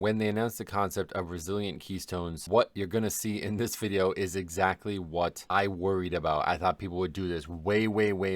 When they announced the concept of resilient keystones, what you're going to see in this video is exactly what I worried about. I thought people would do this way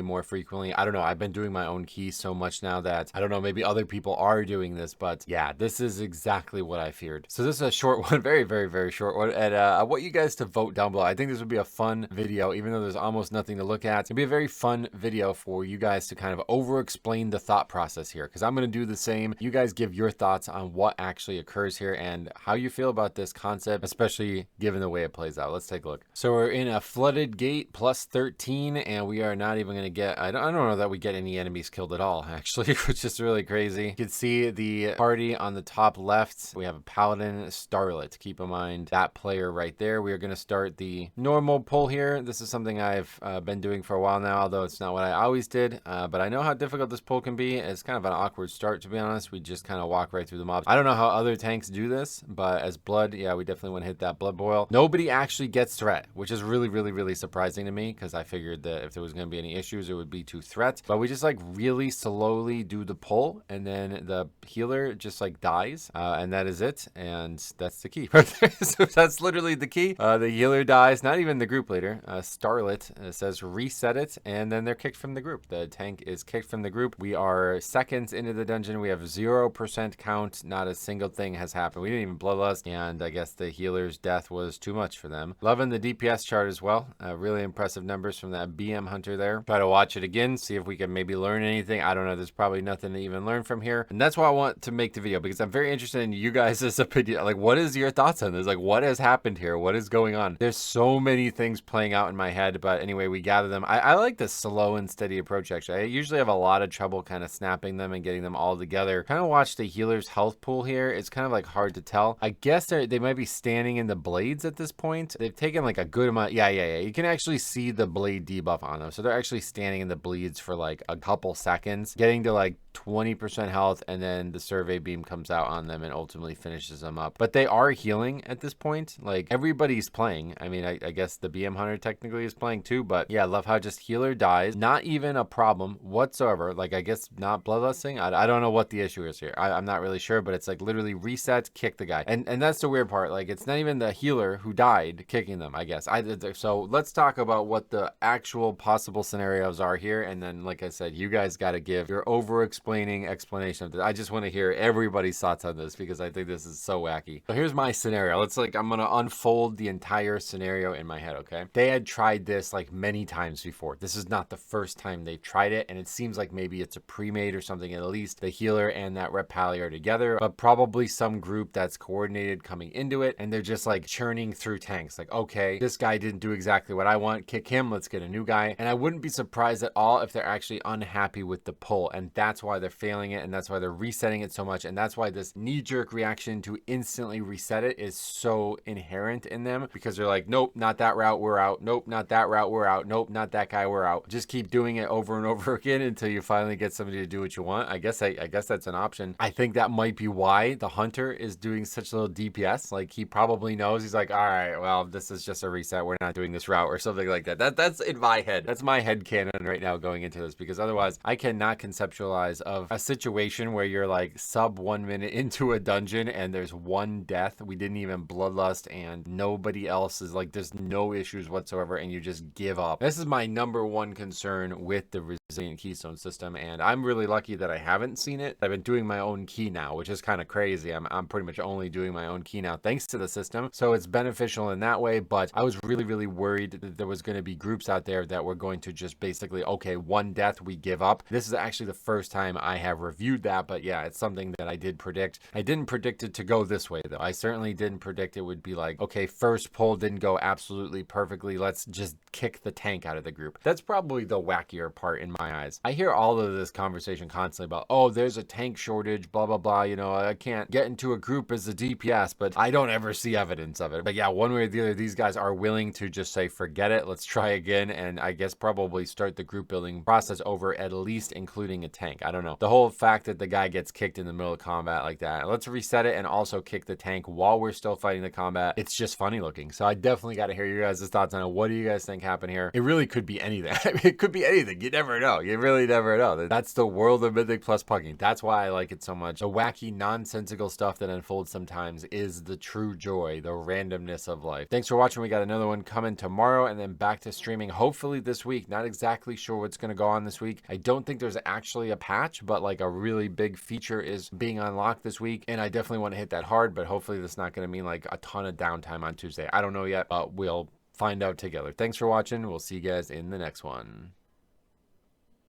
more frequently. I don't know. I've been doing my own keys so much now that I don't know, maybe other people are doing this, but yeah, this is exactly what I feared. So this is a short one, very short one. And I want you guys to vote down below. I think this would be a fun video, even though there's almost nothing to look at. It'd be a very fun video for you guys to kind of over-explain the thought process here, because I'm going to do the same. You guys give your thoughts on what actually occurs here and how you feel about this concept, especially given the way it plays out. Let's take a look. So we're in a flooded gate plus 13, and we are not even going to get, I don't know that we get any enemies killed at all, actually, which is really crazy. You can see the party on the top left. We have a paladin, starlet. Keep in mind that player right there. We are going to start the normal pull here. This is something I've been doing for a while now, although it's not what I always did, but I know how difficult this pull can be. It's kind of an awkward start, to be honest. We just kind of walk right through the mobs. I don't know how other tanks do this, but as blood, yeah, we definitely want to hit that blood boil. Nobody actually gets threat, which is really surprising to me, because I figured that if there was going to be any issues, it would be to threat. But we just like really slowly do the pull, and then the healer just like dies, and that is it. And that's the key right there. So that's literally the key. The healer dies, not even the group leader. Starlet says reset it, and then they're kicked from the group. The tank is kicked from the group. We are seconds into the dungeon. We have 0% count. Not a single thing has happened. We didn't even bloodlust, and I guess the healer's death was too much for them. Loving the DPS chart as well. Really impressive numbers from that BM hunter there. Try to watch it again, see if we can maybe learn anything. I don't know. There's probably nothing to even learn from here, and that's why I want to make the video, because I'm very interested in you guys' opinion. Like, what is your thoughts on this? Like, what has happened here? What is going on? There's so many things playing out in my head, but anyway, we gather them. I like the slow and steady approach, actually. I usually have a lot of trouble kind of snapping them and getting them all together. Kind of watch the healer's health pool here. It's kind of like hard to tell. I guess they might be standing in the blades at this point. They've taken like a good amount. Yeah. You can actually see the blade debuff on them. So they're actually standing in the bleeds for like a couple seconds, getting to like 20% health, and then the survey beam comes out on them and ultimately finishes them up. But they are healing at this point. Like, everybody's playing. I mean, I guess the BM hunter technically is playing too, but yeah, I love how just healer dies. Not even a problem whatsoever. Like, I guess not bloodlusting. I don't know what the issue is here. I'm not really sure, but it's like literally reset, kick the guy. And that's the weird part. Like, it's not even the healer who died kicking them, I guess. So let's talk about what the actual possible scenarios are here. And then, like I said, you guys got to give your over-explaining explanation of this. I just want to hear everybody's thoughts on this, because I think this is so wacky. So here's my scenario. I'm going to unfold the entire scenario in my head, okay? They had tried this like many times before. This is not the first time they've tried it, and it seems like maybe it's a pre-made or something. At least the healer and that rep pally are together, but probably some group that's coordinated coming into it, and they're just like churning through tanks. Like, okay, this guy didn't do exactly what I want. Kick him. Let's get a new guy. And I wouldn't be surprised at all if they're actually unhappy with the pull, and that's why they're failing it, and that's why they're resetting it so much, and that's why this knee-jerk reaction to instantly reset it is so inherent in them, because they're like, nope, not that route, we're out. Nope, not that route, we're out. Nope, not that guy, we're out. Just keep doing it over and over again until you finally get somebody to do what you want. I guess that's an option. I think that might be why the hunter is doing such little DPS. Like, he probably knows. He's like, all right, well, this is just a reset. We're not doing this route or something like that. That's in my head. That's my head canon right now going into this, because otherwise I cannot conceptualize of a situation where you're like sub 1 minute into a dungeon and there's one death. We didn't even bloodlust, and nobody else is like, there's no issues whatsoever, and you just give up. This is my number one concern with the resilient keystone system, and I'm really lucky that I haven't seen it. I've been doing my own key now, which is kind of crazy. I'm pretty much only doing my own key now thanks to the system, so it's beneficial in that way. But I was really worried that there was going to be groups out there that were going to just basically, okay, one death, we give up. This is actually the first time I have reviewed that, but yeah, it's something that I did predict. I didn't predict it to go this way, though. I certainly didn't predict it would be like, okay, first pull didn't go absolutely perfectly, let's just kick the tank out of the group. That's probably the wackier part in my eyes. I hear all of this conversation constantly about, oh, there's a tank shortage, blah blah blah, you know, I can't get into a group as a DPS, but I don't ever see evidence of it. But yeah, one way or the other, these guys are willing to just say, forget it, let's try again, and I guess probably start the group building process over, at least including a tank. I don't know. The whole fact that the guy gets kicked in the middle of combat like that, let's reset it and also kick the tank while we're still fighting the combat. It's just funny looking. So I definitely got to hear you guys' thoughts on it. What do you guys think happened here? It really could be anything. I mean, it could be anything. You never know. know. You really never know. That's the world of Mythic Plus pugging. That's why I like it so much. The wacky, nonsensical stuff that unfolds sometimes is the true joy, the randomness of life. Thanks for watching. We got another one coming tomorrow and then back to streaming hopefully this week. Not exactly sure what's going to go on this week. I don't think there's actually a patch, but like a really big feature is being unlocked this week, and I definitely want to hit that hard, but hopefully that's not going to mean like a ton of downtime on Tuesday. I don't know yet, but we'll find out together. Thanks for watching. We'll see you guys in the next one.